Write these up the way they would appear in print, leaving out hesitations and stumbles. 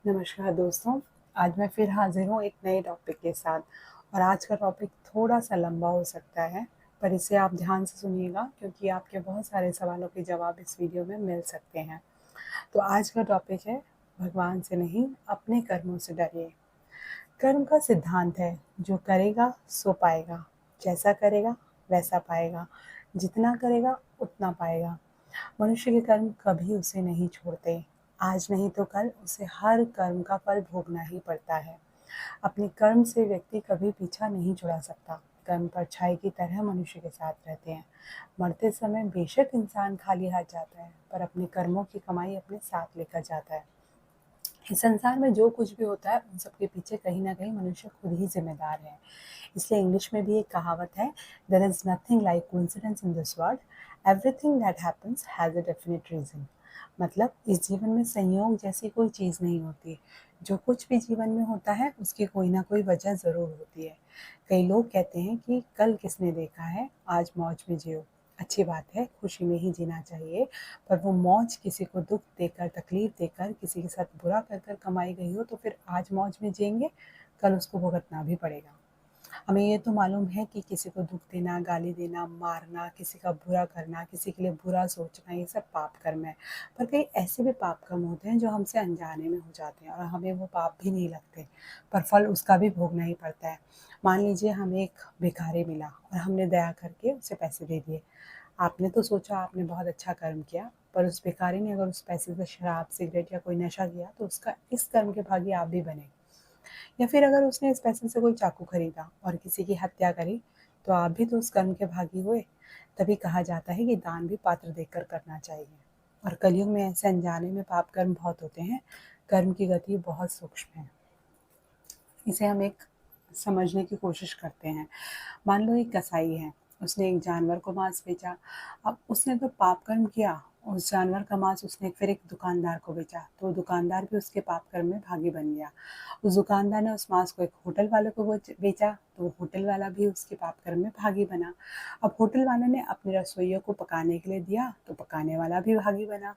नमस्कार दोस्तों। आज मैं फिर हाजिर हूँ एक नए टॉपिक के साथ। और आज का टॉपिक थोड़ा सा लंबा हो सकता है, पर इसे आप ध्यान से सुनिएगा क्योंकि आपके बहुत सारे सवालों के जवाब इस वीडियो में मिल सकते हैं। तो आज का टॉपिक है, भगवान से नहीं अपने कर्मों से डरिए। कर्म का सिद्धांत है, जो करेगा सो पाएगा, जैसा करेगा वैसा पाएगा, जितना करेगा उतना पाएगा। मनुष्य के कर्म कभी उसे नहीं छोड़ते। आज नहीं तो कल उसे हर कर्म का फल भोगना ही पड़ता है। अपने कर्म से व्यक्ति कभी पीछा नहीं छुड़ा सकता। कर्म परछाई की तरह मनुष्य के साथ रहते हैं। मरते समय बेशक इंसान खाली हाथ जाता है, पर अपने कर्मों की कमाई अपने साथ लेकर जाता है। इस संसार में जो कुछ भी होता है उन सबके पीछे कहीं ना कहीं मनुष्य खुद ही जिम्मेदार है। इसलिए इंग्लिश में भी एक कहावत है, there is nothing like coincidence in this world, everything that happens has a definite reason. मतलब इस जीवन में संयोग जैसी कोई चीज़ नहीं होती। जो कुछ भी जीवन में होता है उसकी कोई ना कोई वजह ज़रूर होती है। कई लोग कहते हैं कि कल किसने देखा है, आज मौज में जियो। अच्छी बात है, खुशी में ही जीना चाहिए, पर वो मौज किसी को दुख देकर, तकलीफ देकर, किसी के साथ बुरा कर कर कमाई गई हो तो फिर आज मौज में जिएंगे, कल उसको भुगतना भी पड़ेगा। हमें ये तो मालूम है कि किसी को दुख देना, गाली देना, मारना, किसी का बुरा करना, किसी के लिए बुरा सोचना, ये सब पाप कर्म है। पर कई ऐसे भी पाप कर्म होते हैं जो हमसे अनजाने में हो जाते हैं और हमें वो पाप भी नहीं लगते, पर फल उसका भी भोगना ही पड़ता है। मान लीजिए हमें एक भिखारी मिला और हमने दया करके उसे पैसे दे दिए। आपने तो सोचा आपने बहुत अच्छा कर्म किया, पर उस भिखारी ने अगर उस पैसे से शराब, सिगरेट या कोई नशा किया तो उसका इस कर्म के भागी आप भी बने। या फिर अगर उसने इस पैसे से कोई चाकू खरीदा और किसी की हत्या करी, तो आप भी तो उस कर्म के भागी हुए। तभी कहा जाता है कि दान भी पात्र देखकर करना चाहिए। और कलयुग में ऐसे अनजाने में पाप कर्म बहुत होते हैं। कर्म की गति बहुत सूक्ष्म है। इसे हम एक समझने की कोशिश करते हैं। मान लो एक कसाई है, उसने एक जानवर को मांस बेचा। अब उसने तो पाप कर्म किया, उस जानवर का मांस उसने फिर एक दुकानदार को बेचा, तो दुकानदार भी उसके पाप कर्म में भागी बन गया। उस दुकानदार ने उस मांस को एक होटल वाले को बेचा, तो होटल वाला भी उसके पाप कर्म में भागी बना। अब होटल वाले ने अपने रसोइयों को पकाने के लिए दिया, तो पकाने वाला भी भागी बना।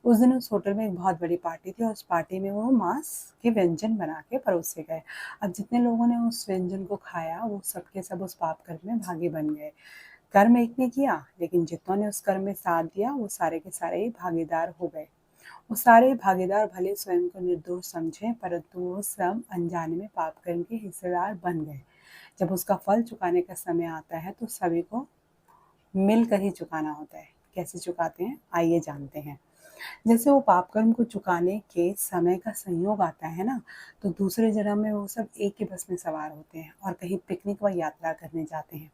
उस दिन उस होटल में एक बहुत बड़ी पार्टी थी और उस पार्टी में वो मांस के व्यंजन बना के परोसे गए। अब जितने लोगों ने उस व्यंजन को खाया वो सब के सब उस पाप कर्म में भागी बन गए। कर्म एक ने किया, लेकिन जितनों ने उस कर्म में साथ दिया वो सारे के सारे ही भागीदार हो गए। वो सारे भागीदार भले स्वयं को निर्दोष समझे, परंतु वो सब अनजाने में पाप कर्म के हिस्सेदार बन गए। जब उसका फल चुकाने का समय आता है तो सभी को मिलकर ही चुकाना होता है। कैसे चुकाते हैं, आइए जानते हैं। जैसे वो पाप कर्म को चुकाने के समय का संयोग आता है ना, तो दूसरे जन्म में वो सब एक ही बस में सवार होते हैं और कहीं पिकनिक व यात्रा करने जाते हैं।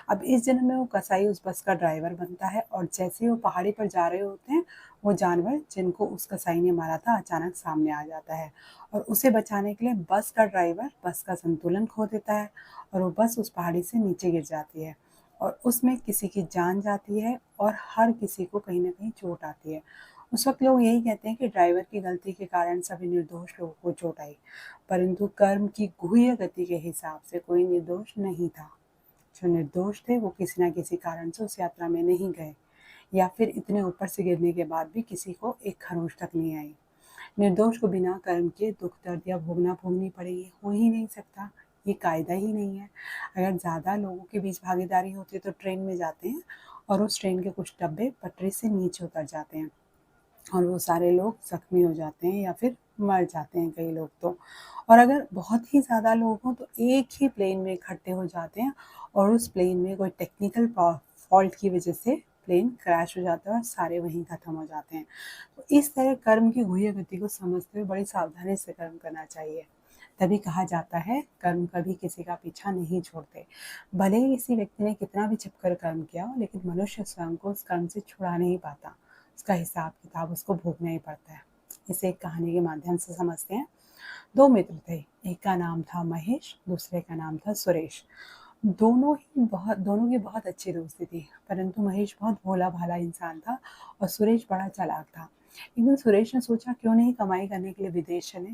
अब इस जन्म में वो कसाई उस बस का ड्राइवर बनता है और जैसे ही वो पहाड़ी पर जा रहे होते हैं, वो जानवर जिनको उस कसाई ने मारा था अचानक सामने आ जाता है और उसे बचाने के लिए बस का ड्राइवर बस का संतुलन खो देता है और वो बस उस पहाड़ी से नीचे गिर जाती है और उसमें किसी की जान जाती है और हर किसी को कहीं ना कहीं चोट आती है। उस वक्त लोग यही कहते हैं कि ड्राइवर की गलती के कारण सभी निर्दोष लोगों को चोट आई, परंतु कर्म की गुह्य गति के हिसाब से कोई निर्दोष नहीं था। जो निर्दोष थे वो किसी न किसी कारण से उस यात्रा में नहीं गए, या फिर इतने ऊपर से गिरने के बाद भी किसी को एक खरोंच तक नहीं आई। निर्दोष को बिना कर्म के दुख दर्द या भोगनी पड़ेगी, हो ही नहीं सकता। ये कायदा ही नहीं है। अगर ज़्यादा लोगों के बीच भागीदारी होती है तो ट्रेन में जाते हैं और उस ट्रेन के कुछ डब्बे पटरी से नीचे उतर जाते हैं और वो सारे लोग ज़ख्मी हो जाते हैं या फिर मर जाते हैं कई लोग तो। और अगर बहुत ही ज़्यादा लोग हों तो एक ही प्लेन में इकट्ठे हो जाते हैं और उस प्लेन में कोई टेक्निकल फॉल्ट की वजह से प्लेन क्रैश हो जाता है और सारे वहीं ख़त्म हो जाते हैं। तो इस तरह कर्म की गुह्य गति को समझते हुए बड़ी सावधानी से कर्म करना चाहिए। तभी कहा जाता है कर्म कभी किसी का पीछा नहीं छोड़ते। भले ही किसी व्यक्ति ने कितना भी छिपकर कर्म किया हो, लेकिन मनुष्य स्वयं को उस कर्म से छुड़ा नहीं पाता। उसका हिसाब किताब उसको भोगना ही पड़ता है। इसे एक कहानी के माध्यम से समझते हैं। दो मित्र थे, एक का नाम था महेश, दूसरे का नाम था सुरेश। दोनों की बहुत अच्छी दोस्ती थी, परंतु महेश बहुत भोला भाला इंसान था और सुरेश बड़ा चालाक था। एक दिन सुरेश ने सोचा क्यों नहीं कमाई करने के लिए विदेश चले।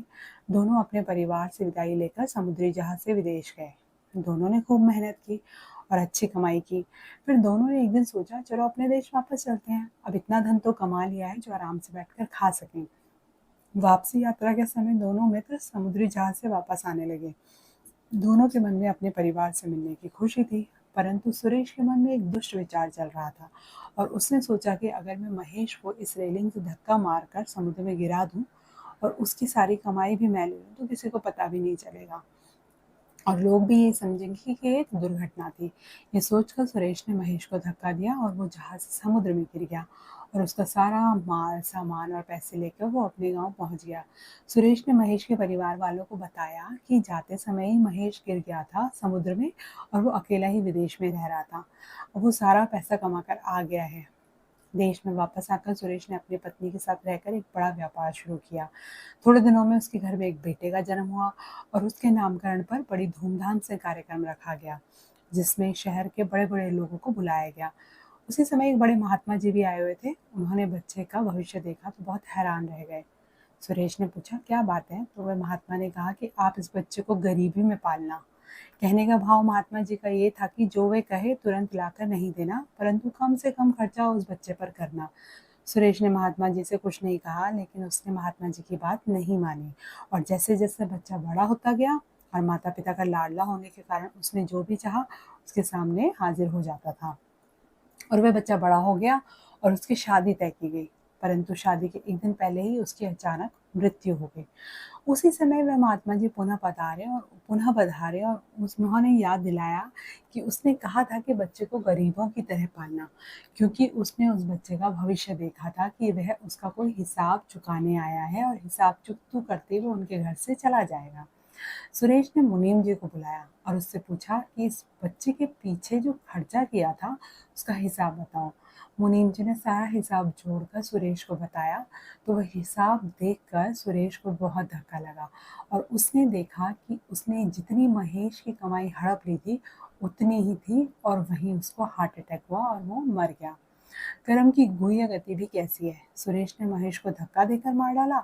दोनों अपने परिवार से विदाई लेकर समुद्री जहाज से विदेश गए। दोनों ने खूब मेहनत की और अच्छी कमाई की। फिर दोनों ने एक दिन सोचा चलो अपने देश वापस चलते हैं, अब इतना धन तो कमा लिया है जो आराम से बैठकर खा सकें। वापसी यात्रा के समय दोनों मित्र समुद्री जहाज से वापस आने लगे। दोनों के मन में अपने परिवार से मिलने की खुशी थी, परंतु सुरेश के मन में एक दुष्ट विचार चल रहा था और उसने सोचा कि अगर मैं महेश को इस रेलिंग से धक्का मारकर समुद्र में गिरा दूं और उसकी सारी कमाई भी मैं ले लूं तो किसी को पता भी नहीं चलेगा और लोग भी ये समझेंगे कि एक दुर्घटना थी। ये सोचकर सुरेश ने महेश को धक्का दिया और वो जहाज समुद्र में गिर गया और उसका सारा माल सामान और पैसे लेकर वो अपने गांव पहुंच गया। सुरेश ने महेश के परिवार वालों को बताया कि जाते समय ही महेश गिर गया था समुद्र में और वो अकेला ही विदेश में रह रहा था और वो सारा पैसा कमाकर आ गया है। देश में वापस आकर सुरेश ने अपनी पत्नी के साथ रहकर एक बड़ा व्यापार शुरू किया। थोड़े दिनों में उसके घर में एक बेटे का जन्म हुआ और उसके नामकरण पर बड़ी धूमधाम से कार्यक्रम रखा गया, जिसमें शहर के बड़े-बड़े लोगों को बुलाया गया। उसी समय एक बड़े महात्मा जी भी आए हुए थे। उन्होंने बच्चे का भविष्य देखा तो बहुत हैरान रह गए। सुरेश ने पूछा, क्या बात है? तो वह महात्मा ने कहा कि आप इस बच्चे को गरीबी में पालना। कहने का भाव महात्मा जी का ये था कि जो वे कहे तुरंत लाकर नहीं देना, परंतु कम से कम खर्चा उस बच्चे पर करना। सुरेश ने महात्मा जी से कुछ नहीं कहा, लेकिन उसने महात्मा जी की बात नहीं मानी और जैसे-जैसे बच्चा बड़ा होता गया और माता-पिता का लाडला होने के कारण उसने जो भी चाहा उसके सामने हाजिर हो जाता था और वह बच्चा बड़ा हो गया और उसकी शादी तय की गई, परंतु शादी के एक दिन पहले ही उसकी अचानक मृत्यु हो गई। उसी समय वह महात्मा जी पुनः पधारे और उन्होंने याद दिलाया कि उसने कहा था कि बच्चे को गरीबों की तरह पालना, क्योंकि उसने उस बच्चे का भविष्य देखा था कि वह उसका कोई हिसाब चुकाने आया है और हिसाब चुकतू करते हुए उनके घर से चला जाएगा। सुरेश ने मुनीम जी को बुलाया और उससे पूछा कि इस बच्चे के पीछे जो खर्चा किया था उसका हिसाब बताओ। मुनीम जी ने सारा हिसाब जोड़कर सुरेश को बताया तो वह हिसाब देखकर सुरेश को बहुत धक्का लगा और उसने देखा कि उसने जितनी महेश की कमाई हड़प ली थी उतनी ही थी और वहीं उसको हार्ट अटैक हुआ और वो मर गया। कर्म की गुह्य गति भी कैसी है। सुरेश ने महेश को धक्का देकर मार डाला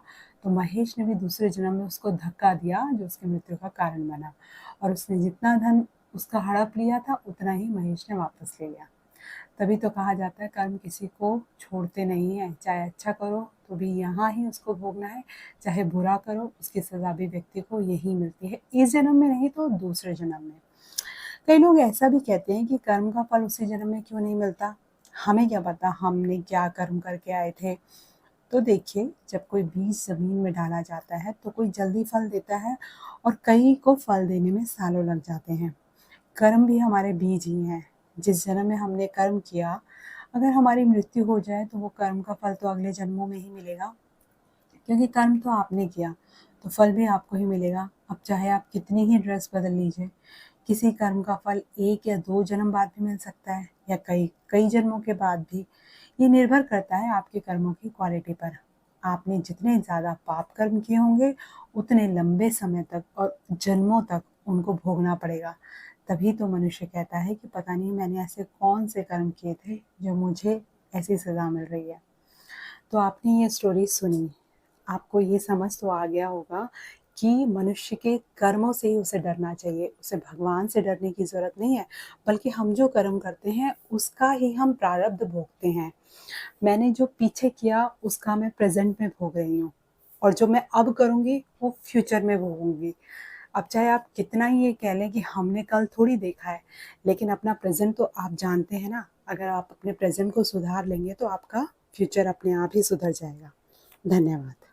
तो महेश ने भी दूसरे जन्म में उसको धक्का दिया जो उसकी मृत्यु का कारण बना और उसने जितना धन उसका हड़प लिया था उतना ही महेश ने वापस ले लिया। तभी तो कहा जाता है कर्म किसी को छोड़ते नहीं है, चाहे अच्छा करो तो भी यहाँ ही उसको भोगना है, चाहे बुरा करो उसकी सजा भी व्यक्ति को यही मिलती है, इस जन्म में नहीं तो दूसरे जन्म में। कई लोग ऐसा भी कहते हैं कि कर्म का फल उसी जन्म में क्यों नहीं मिलता। हमें क्या पता हमने क्या कर्म करके आए थे। तो देखिए, जब कोई बीज जमीन में डाला जाता है तो कोई जल्दी फल देता है और कई को फल देने में सालों लग जाते हैं। कर्म भी हमारे बीज ही हैं। जिस जन्म में हमने कर्म किया, अगर हमारी मृत्यु हो जाए तो वो कर्म का फल तो अगले जन्मों में ही मिलेगा, क्योंकि कर्म तो आपने किया तो फल भी आपको ही मिलेगा। अब चाहे आप कितनी ही ड्रेस बदल लीजिए, किसी कर्म का फल 1 या 2 जन्म बाद भी मिल सकता है या कई जन्मों के बाद भी। ये निर्भर करता है आपके कर्मों की क्वालिटी पर। आपने जितने ज़्यादा पाप कर्म किए होंगे उतने लंबे समय तक और जन्मों तक उनको भोगना पड़ेगा। तभी तो मनुष्य कहता है कि पता नहीं मैंने ऐसे कौन से कर्म किए थे जो मुझे ऐसी सज़ा मिल रही है। तो आपने ये स्टोरी सुनी, आपको ये समझ तो आ गया होगा कि मनुष्य के कर्मों से ही उसे डरना चाहिए, उसे भगवान से डरने की ज़रूरत नहीं है, बल्कि हम जो कर्म करते हैं उसका ही हम प्रारब्ध भोगते हैं। मैंने जो पीछे किया उसका मैं प्रेज़ेंट में भोग रही हूँ और जो मैं अब करूँगी वो फ्यूचर में भोगूँगी। अब चाहे आप कितना ही ये कह लें कि हमने कल थोड़ी देखा है, लेकिन अपना प्रेज़ेंट तो आप जानते हैं ना। अगर आप अपने प्रेज़ेंट को सुधार लेंगे तो आपका फ्यूचर अपने आप ही सुधर जाएगा। धन्यवाद।